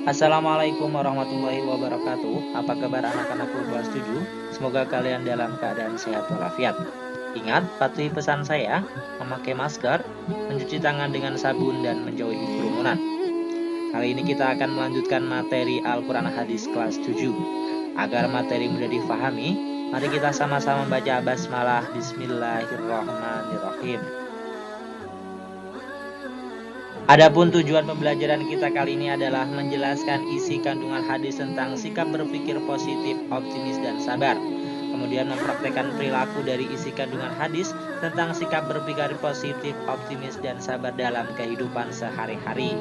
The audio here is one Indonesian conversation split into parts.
Assalamualaikum warahmatullahi wabarakatuh. Apa kabar anak-anakku kelas 7? Semoga kalian dalam keadaan sehat walafiat. Ingat, patuhi pesan saya, memakai masker, mencuci tangan dengan sabun, dan menjauhi kerumunan. Kali ini kita akan melanjutkan materi Al-Quran Hadis kelas 7. Agar materi mudah difahami, mari kita sama-sama baca basmalah. Bismillahirrahmanirrahim. Adapun tujuan pembelajaran kita kali ini adalah menjelaskan isi kandungan hadis tentang sikap berpikir positif, optimis, dan sabar. Kemudian mempraktekkan perilaku dari isi kandungan hadis tentang sikap berpikir positif, optimis, dan sabar dalam kehidupan sehari-hari.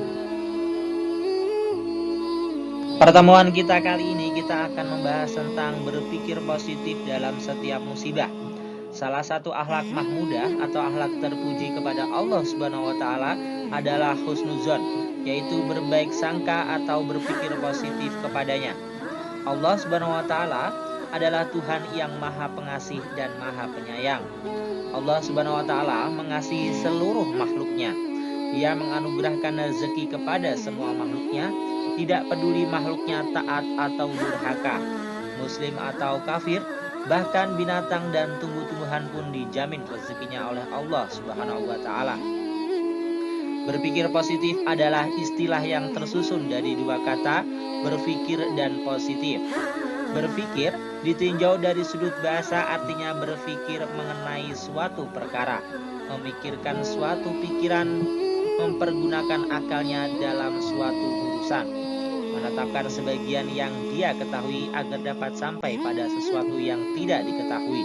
Pertemuan kita kali ini kita akan membahas tentang berpikir positif dalam setiap musibah. Salah satu akhlak mahmudah atau akhlak terpuji kepada Allah Subhanahu wa taala adalah husnuzon, yaitu berbaik sangka atau berpikir positif kepadanya. Allah Subhanahu wa taala adalah Tuhan yang Maha Pengasih dan Maha Penyayang. Allah Subhanahu wa taala mengasihi seluruh makhluknya. Dia menganugerahkan rezeki kepada semua makhluknya, tidak peduli makhluknya taat atau durhaka, muslim atau kafir. Bahkan binatang dan tumbuh-tumbuhan pun dijamin rezekinya oleh Allah Subhanahu wa taala. Berpikir positif adalah istilah yang tersusun dari dua kata, berpikir dan positif. Berpikir ditinjau dari sudut bahasa artinya berpikir mengenai suatu perkara, memikirkan suatu pikiran, mempergunakan akalnya dalam suatu urusan, menetapkan sebagian yang dia ketahui agar dapat sampai pada sesuatu yang tidak diketahui.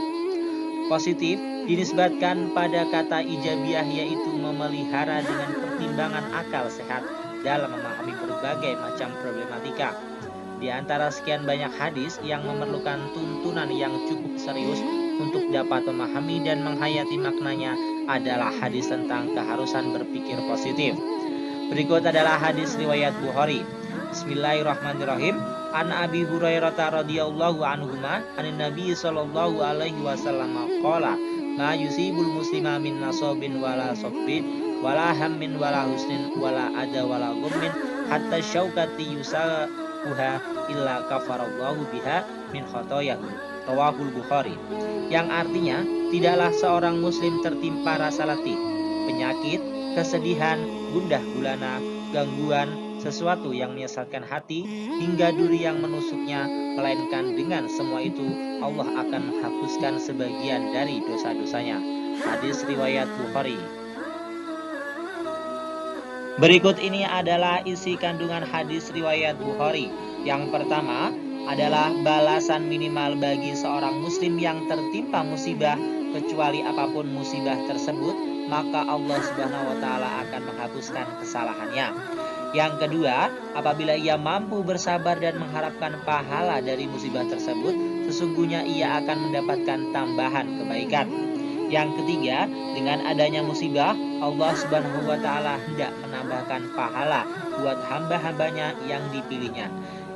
Positif dinisbatkan pada kata ijabiah, yaitu memelihara dengan pertimbangan akal sehat dalam memahami berbagai macam problematika. Di antara sekian banyak hadis yang memerlukan tuntunan yang cukup serius untuk dapat memahami dan menghayati maknanya adalah hadis tentang keharusan berpikir positif. Berikut adalah hadis riwayat Bukhari. Bismillahirrahmanirrahim. An Abi Hurairah radhiyallahu anhuma anin Nabi sallallahu alaihi wasallam qala ma yusibul muslima min nasabin wala sabbin wala hammin wala husnin wala ada wala gummin hatta syaukati yusahuha illa kafarallahu biha min khotoyahu. Rawahul Bukhari. Yang artinya, tidaklah seorang muslim tertimpa rasa letih, penyakit, kesedihan, gundah gulana, gangguan, sesuatu yang menyesatkan hati, hingga duri yang menusuknya, melainkan dengan semua itu Allah akan menghapuskan sebagian dari dosa-dosanya. Hadis riwayat Bukhari. Berikut ini adalah isi kandungan hadis riwayat Bukhari. Yang pertama adalah balasan minimal bagi seorang muslim yang tertimpa musibah, kecuali apapun musibah tersebut, maka Allah Subhanahu wa taala akan menghapuskan kesalahannya. Yang kedua, apabila ia mampu bersabar dan mengharapkan pahala dari musibah tersebut, sesungguhnya ia akan mendapatkan tambahan kebaikan. Yang ketiga, dengan adanya musibah, Allah Subhanahu wa taala hendak menambahkan pahala buat hamba-hambanya yang dipilihnya.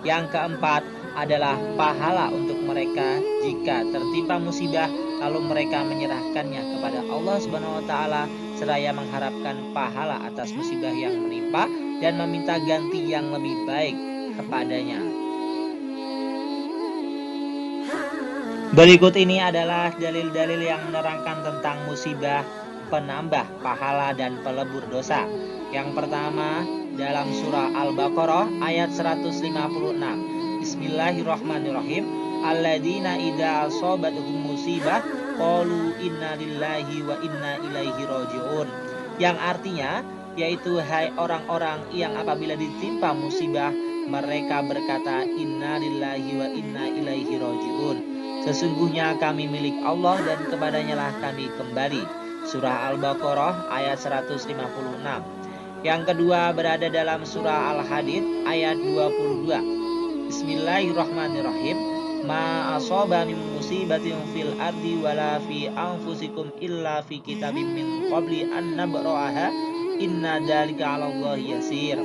Yang keempat adalah pahala untuk mereka jika tertimpa musibah lalu mereka menyerahkannya kepada Allah Subhanahu wa taala seraya mengharapkan pahala atas musibah yang menimpa dan meminta ganti yang lebih baik kepadanya. Berikut ini adalah dalil-dalil yang menerangkan tentang musibah, penambah pahala dan pelebur dosa. Yang pertama dalam surah Al-Baqarah ayat 156. Bismillahirrahmanirrahim. Alladzina idza asabatuhum musibah qalu inna lillahi wa inna ilaihi raji'un. Yang artinya yaitu hai orang-orang yang apabila ditimpa musibah mereka berkata inna lillahi wa inna ilaihi raji'un. Sesungguhnya kami milik Allah dan kepadanya lah kami kembali. Surah Al-Baqarah ayat 156. Yang kedua berada dalam surah Al-Hadid ayat 22. Bismillahirrahmanirrahim. Ma asaba min musibatin fil ardi wala fi anfusikum illa fi kitabim min qabli an nabra'aha inna dzalika 'alallahi yasir.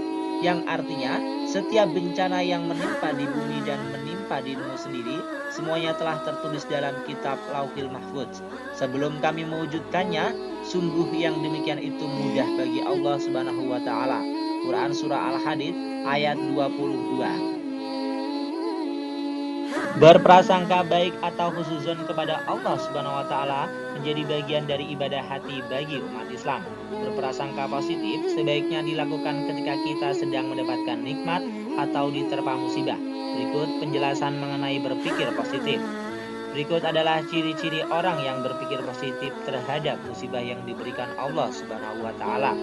Yang artinya, setiap bencana yang menimpa di bumi dan menimpa dirimu sendiri, semuanya telah tertulis dalam kitab Lauhil Mahfuz. Sebelum kami mewujudkannya, sungguh yang demikian itu mudah bagi Allah Subhanahu wa taala. Quran Surah Al-Hadid ayat 22. Berprasangka baik atau husnuzon kepada Allah Subhanahu wa taala menjadi bagian dari ibadah hati bagi umat Islam. Berprasangka positif sebaiknya dilakukan ketika kita sedang mendapatkan nikmat atau diterpa musibah. Berikut penjelasan mengenai berpikir positif. Berikut adalah ciri-ciri orang yang berpikir positif terhadap musibah yang diberikan Allah Subhanahu wa taala.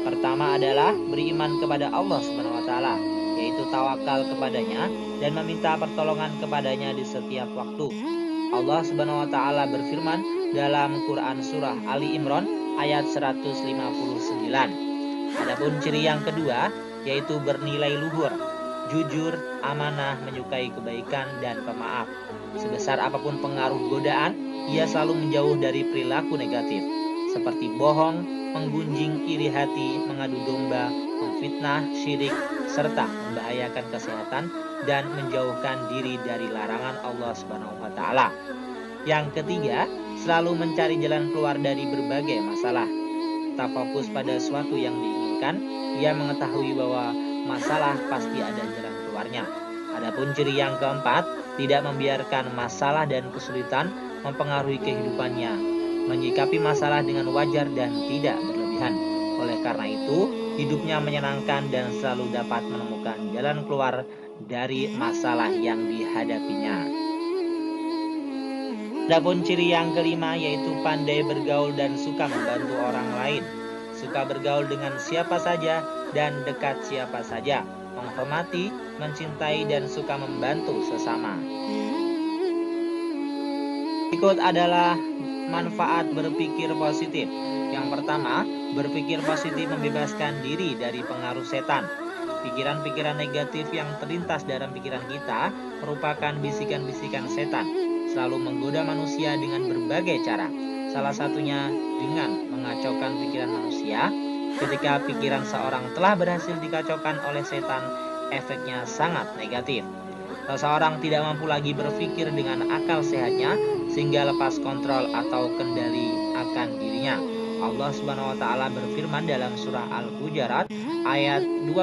Pertama adalah beriman kepada Allah Subhanahu wa taala, yaitu tawakal kepadanya dan meminta pertolongan kepadanya di setiap waktu. Allah Subhanahu wa taala berfirman dalam Quran Surah Ali Imran ayat 159. Adapun ciri yang kedua yaitu bernilai luhur, jujur, amanah, menyukai kebaikan dan pemaaf. Sebesar apapun pengaruh godaan, ia selalu menjauh dari perilaku negatif seperti bohong, menggunjing, iri hati, mengadu domba, memfitnah, syirik, serta membahayakan kesehatan dan menjauhkan diri dari larangan Allah Subhanahu wa taala. Yang ketiga, selalu mencari jalan keluar dari berbagai masalah. Tak fokus pada sesuatu yang diinginkan, ia mengetahui bahwa masalah pasti ada jalan keluarnya. Adapun ciri yang keempat, tidak membiarkan masalah dan kesulitan mempengaruhi kehidupannya, menyikapi masalah dengan wajar dan tidak berlebihan. Oleh karena itu, hidupnya menyenangkan dan selalu dapat menemukan jalan keluar dari masalah yang dihadapinya. Adapun ciri yang kelima yaitu pandai bergaul dan suka membantu orang lain. Suka bergaul dengan siapa saja dan dekat siapa saja, menghormati, mencintai dan suka membantu sesama. Berikut adalah manfaat berpikir positif. Yang pertama, berpikir positif membebaskan diri dari pengaruh setan. Pikiran-pikiran negatif yang terlintas dalam pikiran kita merupakan bisikan-bisikan setan, selalu menggoda manusia dengan berbagai cara. Salah satunya dengan mengacaukan pikiran manusia. Ketika pikiran seorang telah berhasil dikacaukan oleh setan, efeknya sangat negatif. Seseorang tidak mampu lagi berpikir dengan akal sehatnya sehingga lepas kontrol atau kendali akan dirinya. Allah Subhanahu wa taala berfirman dalam surah Al-Hujurat ayat 12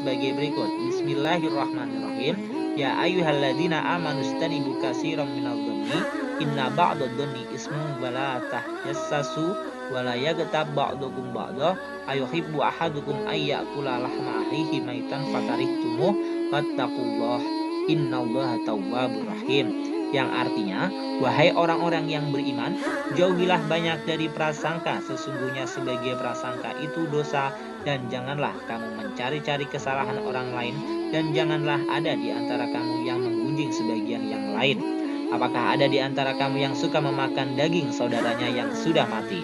sebagai berikut. Bismillahirrahmanirrahim. Ya ayyuhalladzina amanu istanibu katsiran minadh-dhanni inna ba'dadh-dhanni ismun wa la tahjassasu wa la yaghtab ba'dukum ba'dha ayuhibbu ahadukum ayyakula lahma akhihi maitan fakarihtumuh wattaqullaha innallaha tawwabur rahim. Yang artinya, wahai orang-orang yang beriman, jauhilah banyak dari prasangka, sesungguhnya sebagai prasangka itu dosa, dan janganlah kamu mencari-cari kesalahan orang lain, dan janganlah ada di antara kamu yang menggunjing sebagian yang lain. Apakah ada di antara kamu yang suka memakan daging saudaranya yang sudah mati?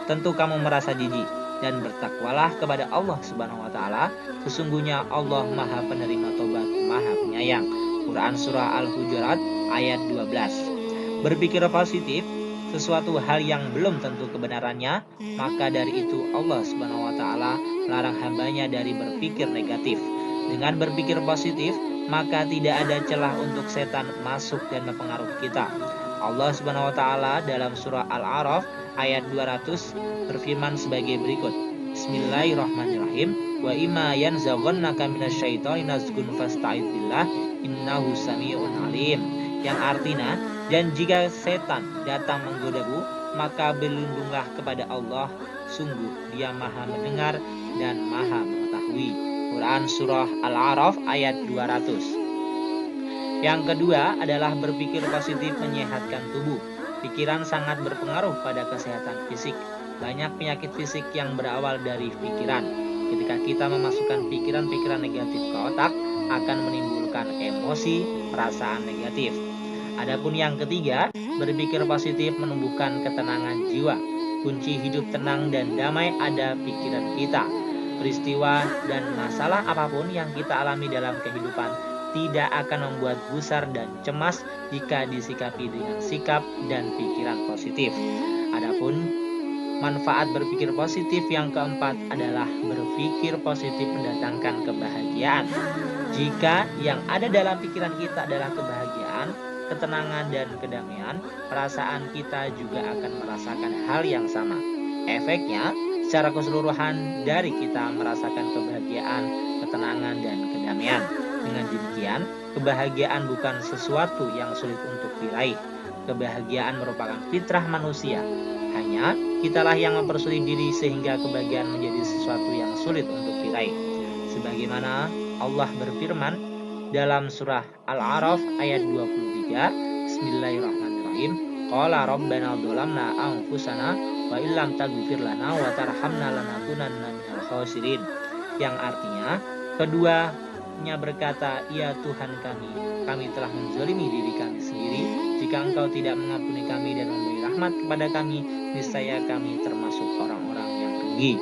Tentu kamu merasa jijik, dan bertakwalah kepada Allah Subhanahu wa taala, sesungguhnya Allah Maha Penerima Tobat, Maha Penyayang. Quran Surah Al-Hujurat ayat 12. Berpikir positif sesuatu hal yang belum tentu kebenarannya, maka dari itu Allah Subhanahu wa taala melarang hambanya dari berpikir negatif. Dengan berpikir positif, maka tidak ada celah untuk setan masuk dan mempengaruhi kita. Allah Subhanahu wa taala dalam surah Al-A'raf ayat 200 berfirman sebagai berikut. Bismillahirrahmanirrahim. Wa imma yanzaghannaka minasyaitani nazghun fasta'idz billah innahu sami'un alim. Yang artinya, dan jika setan datang menggodamu, maka berlindunglah kepada Allah, sungguh Dia Maha mendengar dan Maha mengetahui. Quran surah Al-A'raf ayat 200. Yang kedua adalah berpikir positif menyehatkan tubuh. Pikiran sangat berpengaruh pada kesehatan fisik. Banyak penyakit fisik yang berawal dari pikiran. Ketika kita memasukkan pikiran-pikiran negatif ke otak, akan menimbulkan emosi, perasaan negatif. Adapun yang ketiga, berpikir positif menumbuhkan ketenangan jiwa. Kunci hidup tenang dan damai ada pikiran kita. Peristiwa dan masalah apapun yang kita alami dalam kehidupan tidak akan membuat gusar dan cemas jika disikapi dengan sikap dan pikiran positif. Adapun manfaat berpikir positif yang keempat adalah berpikir positif mendatangkan kebahagiaan. Jika yang ada dalam pikiran kita adalah kebahagiaan, ketenangan dan kedamaian, perasaan kita juga akan merasakan hal yang sama. Efeknya, secara keseluruhan dari kita merasakan kebahagiaan, ketenangan, dan kedamaian. Dengan demikian, kebahagiaan bukan sesuatu yang sulit untuk diraih. Kebahagiaan merupakan fitrah manusia. Hanya kitalah yang mempersulit diri sehingga kebahagiaan menjadi sesuatu yang sulit untuk diraih. Sebagaimana Allah berfirman dalam surah Al-A'raf ayat 23, Bismillahirrahmanirrahim. Qala rabbana dzalamna anfusana wa illam taghfir lana wa tarhamna lanakunanna minal khasirin. Yang artinya, keduanya berkata, ya Tuhan kami telah menzalimi diri kami sendiri. Jika Engkau tidak mengampuni kami dan memberi rahmat kepada kami, niscaya kami termasuk orang-orang yang rugi.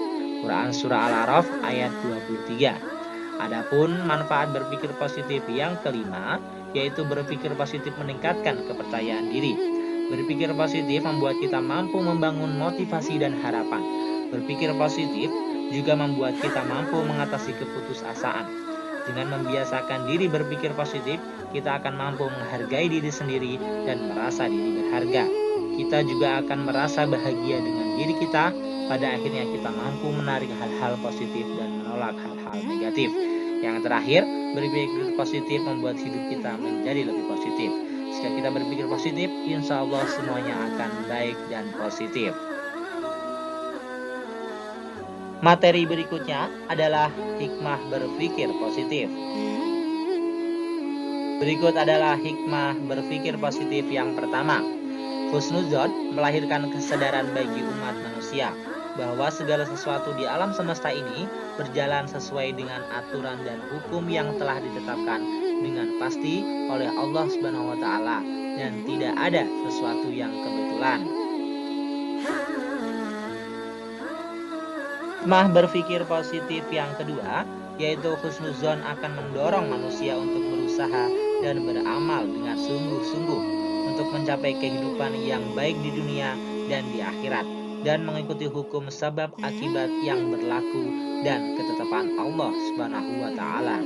Quran surah Al-A'raf ayat 23. Adapun manfaat berpikir positif yang kelima, yaitu berpikir positif meningkatkan kepercayaan diri. Berpikir positif membuat kita mampu membangun motivasi dan harapan. Berpikir positif juga membuat kita mampu mengatasi keputusasaan. Dengan membiasakan diri berpikir positif, kita akan mampu menghargai diri sendiri dan merasa diri berharga. Kita juga akan merasa bahagia dengan diri kita. Pada akhirnya kita mampu menarik hal-hal positif dan menolak hal-hal negatif. Yang terakhir, berpikir positif membuat hidup kita menjadi lebih positif. Jika kita berpikir positif, insya Allah semuanya akan baik dan positif. Materi berikutnya adalah hikmah berpikir positif. Berikut adalah hikmah berpikir positif yang pertama. Husnuzon melahirkan kesadaran bagi umat manusia bahwa segala sesuatu di alam semesta ini berjalan sesuai dengan aturan dan hukum yang telah ditetapkan dengan pasti oleh Allah Subhanahu wa taala dan tidak ada sesuatu yang kebetulan. Hikmah berpikir positif yang kedua, yaitu husnuzon akan mendorong manusia untuk berusaha dan beramal dengan sungguh-sungguh untuk mencapai kehidupan yang baik di dunia dan di akhirat, dan mengikuti hukum sebab akibat yang berlaku dan ketetapan Allah Subhanahu wa taala.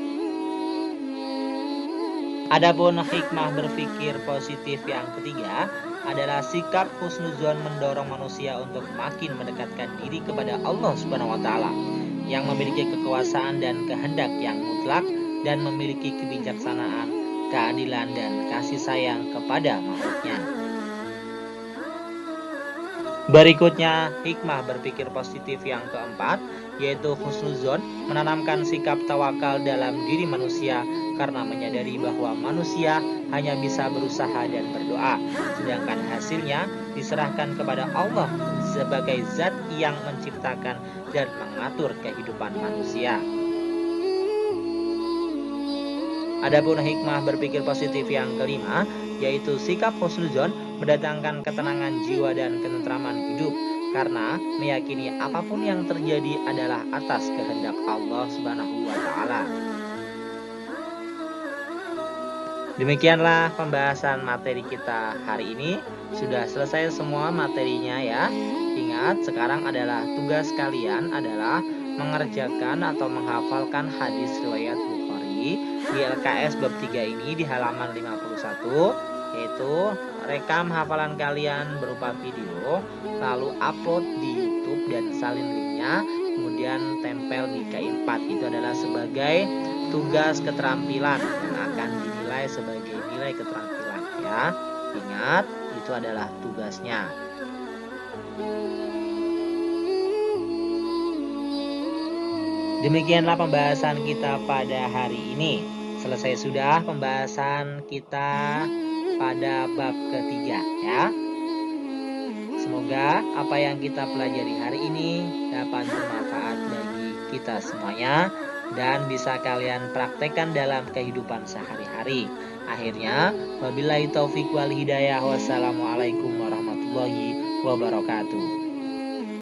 Adapun hikmah berpikir positif yang ketiga adalah sikap husnuzon mendorong manusia untuk makin mendekatkan diri kepada Allah Subhanahu wa taala yang memiliki kekuasaan dan kehendak yang mutlak dan memiliki kebijaksanaan, keadilan, dan kasih sayang kepada makhluknya. Berikutnya, hikmah berpikir positif yang keempat, yaitu husnuzon menanamkan sikap tawakal dalam diri manusia karena menyadari bahwa manusia hanya bisa berusaha dan berdoa, sedangkan hasilnya diserahkan kepada Allah sebagai zat yang menciptakan dan mengatur kehidupan manusia. Adapun hikmah berpikir positif yang kelima, yaitu sikap husnuzon mendatangkan ketenangan jiwa dan ketentraman hidup karena meyakini apapun yang terjadi adalah atas kehendak Allah Subhanahu wa taala. Demikianlah pembahasan materi kita hari ini. Sudah selesai semua materinya ya. Ingat, sekarang adalah tugas kalian adalah mengerjakan atau menghafalkan hadis riwayat Bukhari di LKS bab 3 ini di halaman 51, yaitu rekam hafalan kalian berupa video, lalu upload di YouTube dan salin linknya, kemudian tempel di K4. Itu adalah sebagai tugas keterampilan yang akan dinilai sebagai nilai keterampilan ya. Ingat, itu adalah tugasnya. Demikianlah pembahasan kita pada hari ini. Selesai sudah pembahasan kita pada bab ketiga ya. Semoga apa yang kita pelajari hari ini dapat bermanfaat bagi kita semuanya dan bisa kalian praktekkan dalam kehidupan sehari-hari. Akhirnya, wabillahi taufik wal hidayah. Wassalamualaikum warahmatullahi wabarakatuh.